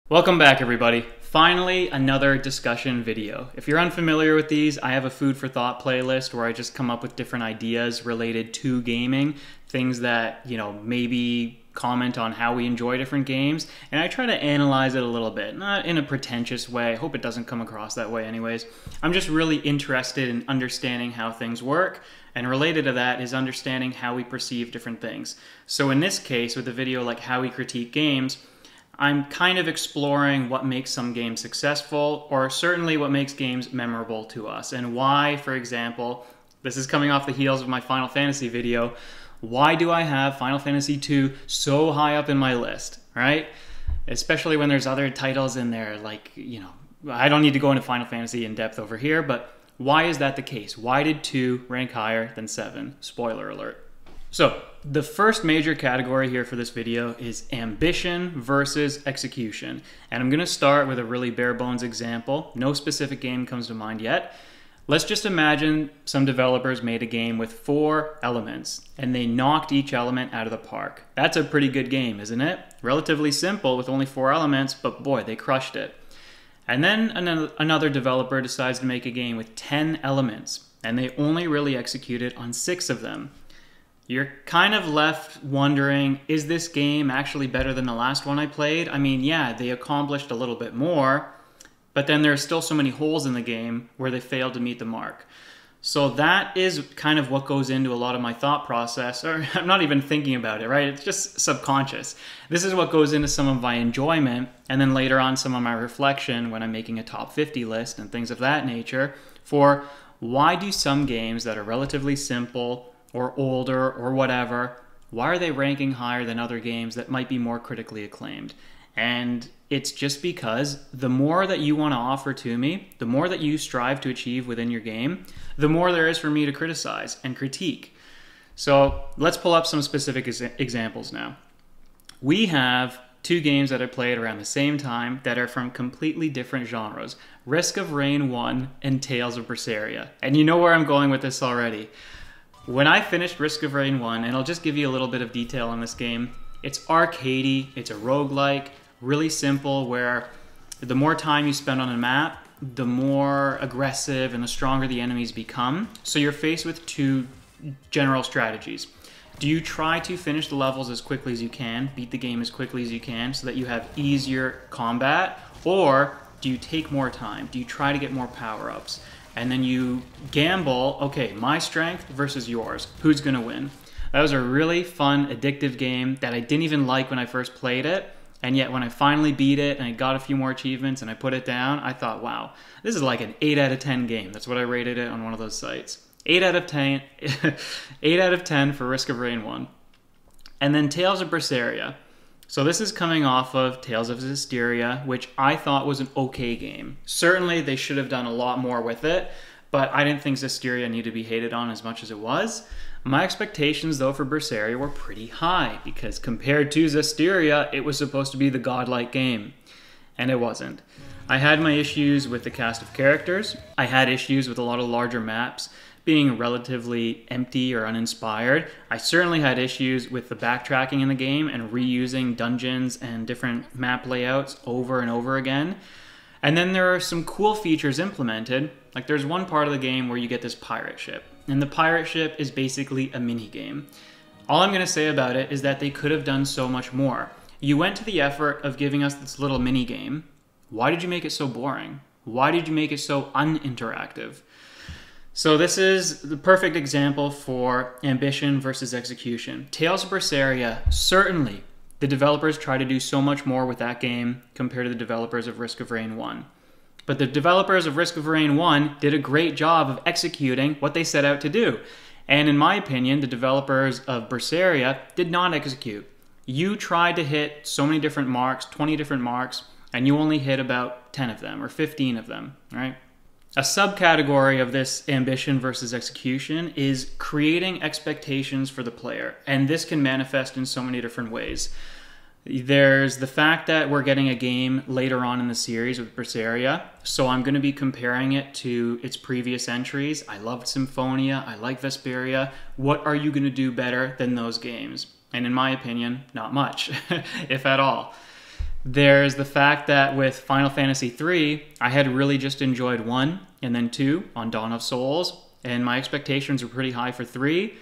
Welcome back, everybody. Finally, another discussion video. If you're unfamiliar with these, I have a food for thought playlist where I just come up with different ideas related to gaming, things that, maybe comment on how we enjoy different games, and I try to analyze it a little bit, not in a pretentious way. I hope it doesn't come across that way anyways. I'm just really interested in understanding how things work, and related to that is understanding how we perceive different things. So in this case, with a video like How We Critique Games, I'm kind of exploring what makes some games successful, or certainly what makes games memorable to us, and why, for example, this is coming off the heels of my Final Fantasy video, why do I have Final Fantasy II so high up in my list, right? Especially when there's other titles in there, like, I don't need to go into Final Fantasy in depth over here, but why is that the case? Why did 2 rank higher than 7? Spoiler alert. So, the first major category here for this video is ambition versus execution. And I'm going to start with a really bare bones example. No specific game comes to mind yet. Let's just imagine some developers made a game with 4 elements, and they knocked each element out of the park. That's a pretty good game, isn't it? Relatively simple with only 4 elements, but boy, they crushed it. And then another developer decides to make a game with 10 elements, and they only really executed on 6 of them. You're kind of left wondering, is this game actually better than the last one I played? I mean, yeah, they accomplished a little bit more, but then there are still so many holes in the game where they failed to meet the mark. So that is kind of what goes into a lot of my thought process, or I'm not even thinking about it, right? It's just subconscious. This is what goes into some of my enjoyment, and then later on some of my reflection when I'm making a top 50 list and things of that nature, for why do some games that are relatively simple or older or whatever, why are they ranking higher than other games that might be more critically acclaimed? And it's just because the more that you want to offer to me, the more that you strive to achieve within your game, the more there is for me to criticize and critique. So let's pull up some specific examples now. We have 2 games that I played around the same time that are from completely different genres. Risk of Rain 1 and Tales of Berseria. And you know where I'm going with this already. When I finished Risk of Rain 1, and I'll just give you a little bit of detail on this game, it's arcadey, it's a roguelike, really simple, where the more time you spend on a map, the more aggressive and the stronger the enemies become. So you're faced with 2 general strategies. Do you try to finish the levels as quickly as you can, beat the game as quickly as you can so that you have easier combat, or do you take more time? Do you try to get more power-ups? And then you gamble, okay, my strength versus yours. Who's going to win? That was a really fun, addictive game that I didn't even like when I first played it. And yet when I finally beat it and I got a few more achievements and I put it down, I thought, wow, this is like an 8 out of 10 game. That's what I rated it on one of those sites. 8 out of 10, 8 out of 10 for Risk of Rain 1. And then Tales of Berseria. So this is coming off of Tales of Zestiria, which I thought was an okay game. Certainly they should have done a lot more with it, but I didn't think Zestiria needed to be hated on as much as it was. My expectations, though, for Berseria were pretty high, because compared to Zestiria, it was supposed to be the godlike game, and it wasn't. I had my issues with the cast of characters. I had issues with a lot of larger maps being relatively empty or uninspired. I certainly had issues with the backtracking in the game and reusing dungeons and different map layouts over and over again. And then there are some cool features implemented. Like there's one part of the game where you get this pirate ship, and the pirate ship is basically a mini game. All I'm going to say about it is that they could have done so much more. You went to the effort of giving us this little mini game. Why did you make it so boring? Why did you make it so uninteractive? So this is the perfect example for ambition versus execution. Tales of Berseria, certainly the developers try to do so much more with that game compared to the developers of Risk of Rain 1. But the developers of Risk of Rain 1 did a great job of executing what they set out to do. And in my opinion, the developers of Berseria did not execute. You tried to hit so many different marks, 20 different marks, and you only hit about 10 of them or 15 of them, right? A subcategory of this ambition versus execution is creating expectations for the player, and this can manifest in so many different ways. There's the fact that we're getting a game later on in the series with Berseria, so I'm going to be comparing it to its previous entries. I loved Symphonia, I like Vesperia. What are you going to do better than those games? And in my opinion, not much, if at all. There's the fact that with Final Fantasy III, I had really just enjoyed 1 and then 2 on Dawn of Souls, and my expectations were pretty high for 3,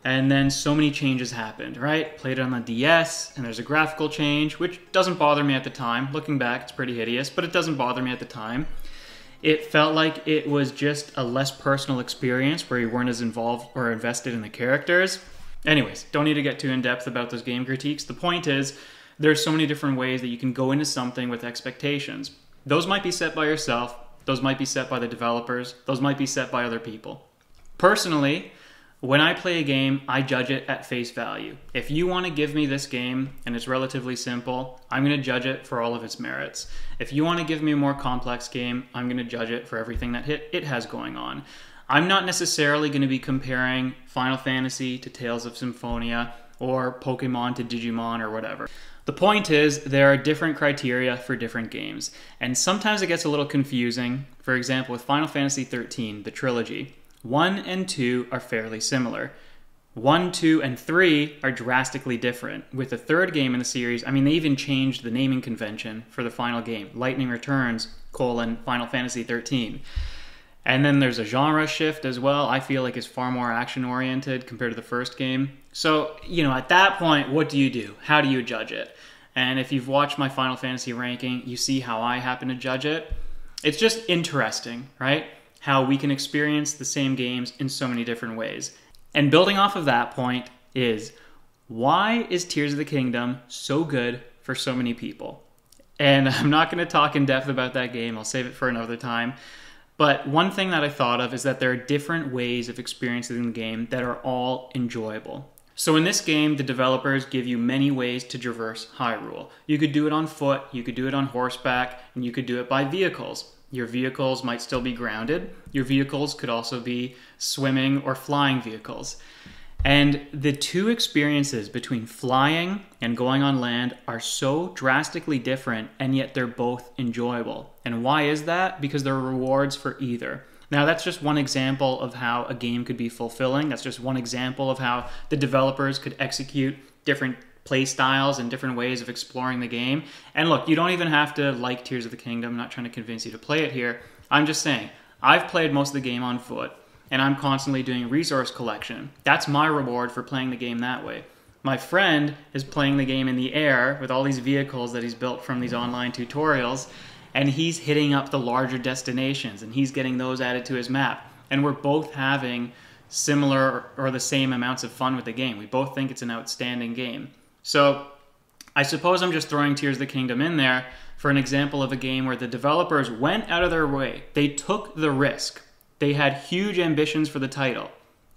and then so many changes happened, right? Played it on the DS, and there's a graphical change, which doesn't bother me at the time. Looking back, it's pretty hideous, but it doesn't bother me at the time. It felt like it was just a less personal experience where you weren't as involved or invested in the characters. Anyways, don't need to get too in-depth about those game critiques. The point is, there's so many different ways that you can go into something with expectations. Those might be set by yourself, those might be set by the developers, those might be set by other people. Personally, when I play a game, I judge it at face value. If you want to give me this game, and it's relatively simple, I'm going to judge it for all of its merits. If you want to give me a more complex game, I'm going to judge it for everything that it has going on. I'm not necessarily going to be comparing Final Fantasy to Tales of Symphonia or Pokemon to Digimon or whatever. The point is, there are different criteria for different games, and sometimes it gets a little confusing. For example, with Final Fantasy XIII, the trilogy, 1 and 2 are fairly similar. 1, 2, and 3 are drastically different. With the third game in the series, I mean, they even changed the naming convention for the final game. Lightning Returns, Final Fantasy XIII. And then there's a genre shift as well. I feel like it's far more action-oriented compared to the first game. So, at that point, what do you do? How do you judge it? And if you've watched my Final Fantasy ranking, you see how I happen to judge it. It's just interesting, right? How we can experience the same games in so many different ways. And building off of that point is, why is Tears of the Kingdom so good for so many people? And I'm not going to talk in depth about that game. I'll save it for another time. But one thing that I thought of is that there are different ways of experiencing the game that are all enjoyable. So in this game, the developers give you many ways to traverse Hyrule. You could do it on foot, you could do it on horseback, and you could do it by vehicles. Your vehicles might still be grounded. Your vehicles could also be swimming or flying vehicles. And the two experiences between flying and going on land are so drastically different, and yet they're both enjoyable. And why is that? Because there are rewards for either. Now, that's just one example of how a game could be fulfilling. That's just one example of how the developers could execute different play styles and different ways of exploring the game. And look, you don't even have to like Tears of the Kingdom. I'm not trying to convince you to play it here. I'm just saying, I've played most of the game on foot, and I'm constantly doing resource collection. That's my reward for playing the game that way. My friend is playing the game in the air with all these vehicles that he's built from these online tutorials, and he's hitting up the larger destinations, and he's getting those added to his map. And we're both having similar or the same amounts of fun with the game. We both think it's an outstanding game. So I suppose I'm just throwing Tears of the Kingdom in there for an example of a game where the developers went out of their way. They took the risk. They had huge ambitions for the title,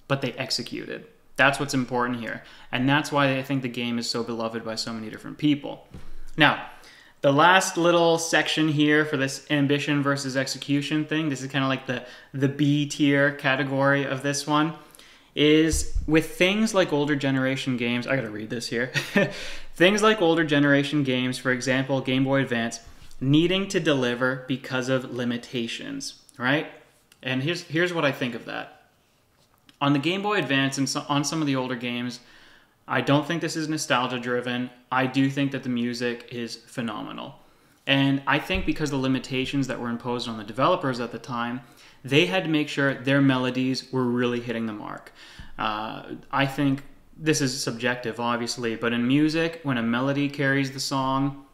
but they executed. That's what's important here. And that's why I think the game is so beloved by so many different people. Now, the last little section here for this ambition versus execution thing, this is kind of like the B tier category of this one, is with things like older generation games. I gotta read this here. Things like older generation games, for example, Game Boy Advance, needing to deliver because of limitations, right? And here's what I think of that. On the Game Boy Advance and on some of the older games, I don't think this is nostalgia driven. I do think that the music is phenomenal. And I think because the limitations that were imposed on the developers at the time, they had to make sure their melodies were really hitting the mark. I think this is subjective, obviously, but in music, when a melody carries the song,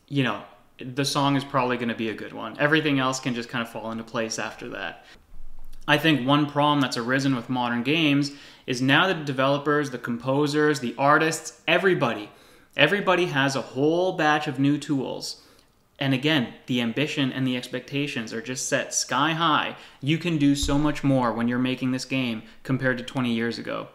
the song is probably going to be a good one. Everything else can just kind of fall into place after that. I think one problem that's arisen with modern games is now that the developers, the composers, the artists, everybody has a whole batch of new tools. And again, the ambition and the expectations are just set sky high. You can do so much more when you're making this game compared to 20 years ago.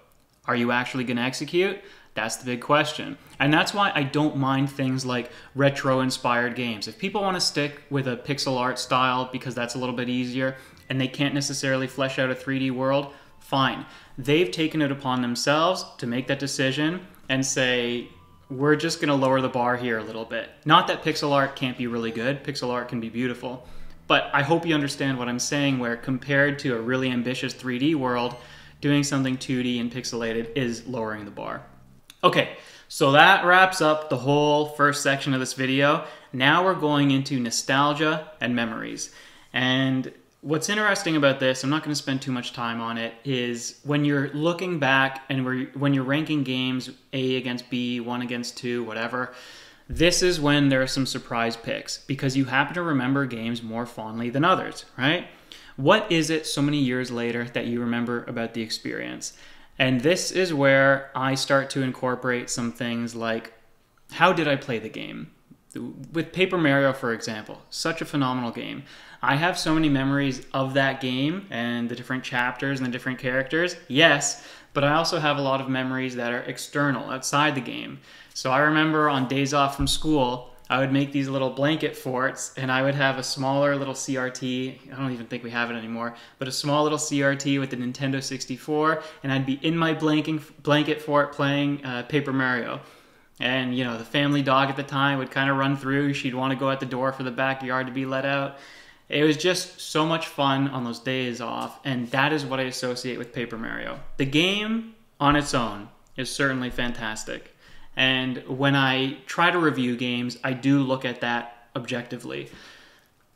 Are you actually going to execute? That's the big question. And that's why I don't mind things like retro-inspired games. If people want to stick with a pixel art style because that's a little bit easier and they can't necessarily flesh out a 3D world, fine. They've taken it upon themselves to make that decision and say, we're just going to lower the bar here a little bit. Not that pixel art can't be really good. Pixel art can be beautiful. But I hope you understand what I'm saying, where compared to a really ambitious 3D world, doing something 2D and pixelated is lowering the bar. Okay, So that wraps up the whole first section of this video. Now we're going into nostalgia and memories. And what's interesting about this, I'm not going to spend too much time on it, is when you're looking back and when you're ranking games A against B, 1 against 2, whatever, this is when there are some surprise picks because you happen to remember games more fondly than others, right? What is it so many years later that you remember about the experience? And this is where I start to incorporate some things like, how did I play the game? With Paper Mario, for example, such a phenomenal game. I have so many memories of that game and the different chapters and the different characters, yes, but I also have a lot of memories that are external, outside the game. So I remember on days off from school, I would make these little blanket forts and I would have a smaller little CRT, I don't even think we have it anymore, but a small little CRT with the Nintendo 64, and I'd be in my blanket fort playing Paper Mario. And, you know, the family dog at the time would kind of run through. She'd want to go out the door for the backyard to be let out. It was just so much fun on those days off, and that is what I associate with Paper Mario. The game on its own is certainly fantastic. And when I try to review games, I do look at that objectively.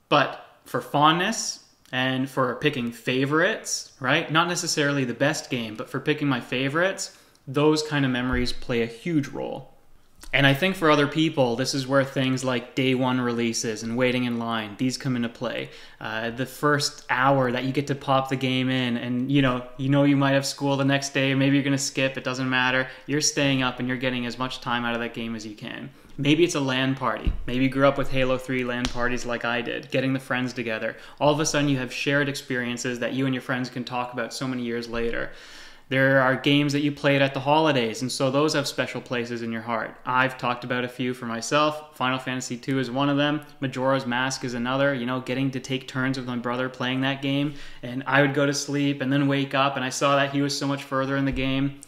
But for fondness and for picking favorites, right? Not necessarily the best game, but for picking my favorites, those kind of memories play a huge role. And I think for other people, this is where things like day one releases and waiting in line, these come into play. The first hour that you get to pop the game in and you might have school the next day, or maybe you're going to skip, it doesn't matter. You're staying up and you're getting as much time out of that game as you can. Maybe it's a LAN party. Maybe you grew up with Halo 3 LAN parties like I did, getting the friends together. All of a sudden you have shared experiences that you and your friends can talk about so many years later. There are games that you played at the holidays, and so those have special places in your heart. I've talked about a few for myself. Final Fantasy II is one of them. Majora's Mask is another. You know, getting to take turns with my brother playing that game, and I would go to sleep and then wake up, and I saw that he was so much further in the game.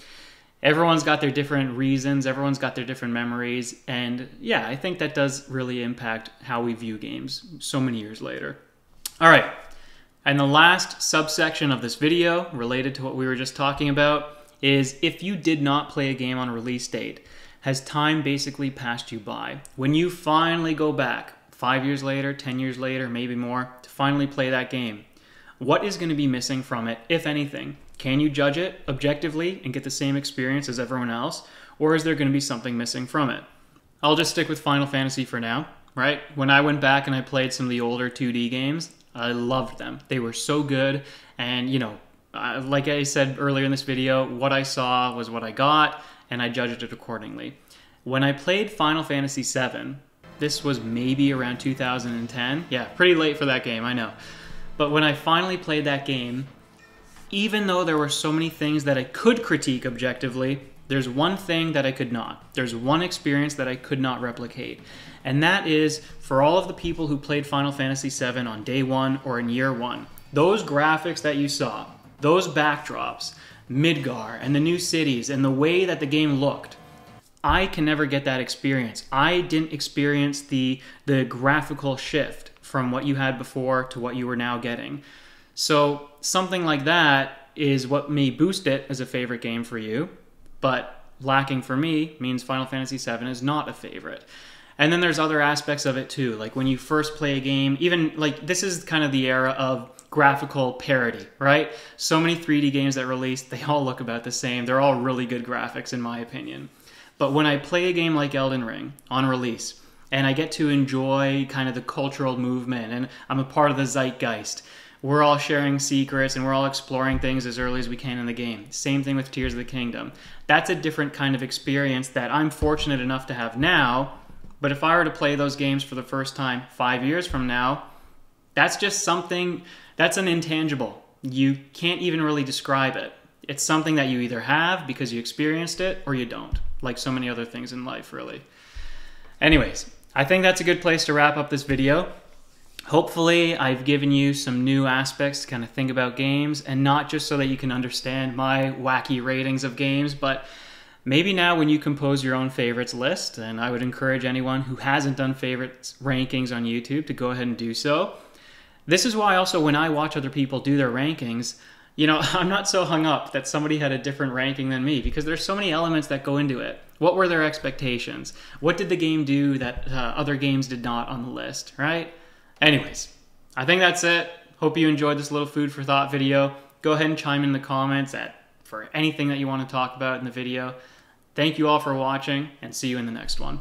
Everyone's got their different reasons. Everyone's got their different memories, and yeah, I think that does really impact how we view games so many years later. All right. And the last subsection of this video, related to what we were just talking about, is if you did not play a game on a release date, has time basically passed you by? When you finally go back, 5 years later, 10 years later, maybe more, to finally play that game, what is going to be missing from it, if anything? Can you judge it objectively and get the same experience as everyone else? Or is there going to be something missing from it? I'll just stick with Final Fantasy for now, right? When I went back and I played some of the older 2D games, I loved them. They were so good, and like I said earlier in this video, what I saw was what I got, and I judged it accordingly. When I played Final Fantasy VII, this was maybe around 2010. Yeah, pretty late for that game, I know. But when I finally played that game, even though there were so many things that I could critique objectively, there's one thing that I could not. There's one experience that I could not replicate. And that is, for all of the people who played Final Fantasy VII on day one or in year one, those graphics that you saw, those backdrops, Midgar, and the new cities, and the way that the game looked, I can never get that experience. I didn't experience the graphical shift from what you had before to what you were now getting. So something like that is what may boost it as a favorite game for you, but lacking for me means Final Fantasy VII is not a favorite. And then there's other aspects of it too, like when you first play a game, even like this is kind of the era of graphical parity, right? So many 3D games that released, they all look about the same. They're all really good graphics in my opinion. But when I play a game like Elden Ring on release, and I get to enjoy kind of the cultural movement, and I'm a part of the zeitgeist, we're all sharing secrets and we're all exploring things as early as we can in the game. Same thing with Tears of the Kingdom. That's a different kind of experience that I'm fortunate enough to have now. But if I were to play those games for the first time 5 years from now, that's just something, that's an intangible. You can't even really describe it. It's something that you either have because you experienced it or you don't, like so many other things in life, really. Anyways, I think that's a good place to wrap up this video. Hopefully, I've given you some new aspects to kind of think about games, and not just so that you can understand my wacky ratings of games, but maybe now when you compose your own favorites list, and I would encourage anyone who hasn't done favorites rankings on YouTube to go ahead and do so. This is why also when I watch other people do their rankings, I'm not so hung up that somebody had a different ranking than me, because there's so many elements that go into it. What were their expectations? What did the game do that other games did not on the list, right? Anyways, I think that's it. Hope you enjoyed this little food for thought video. Go ahead and chime in the comments for anything that you want to talk about in the video. Thank you all for watching, and see you in the next one.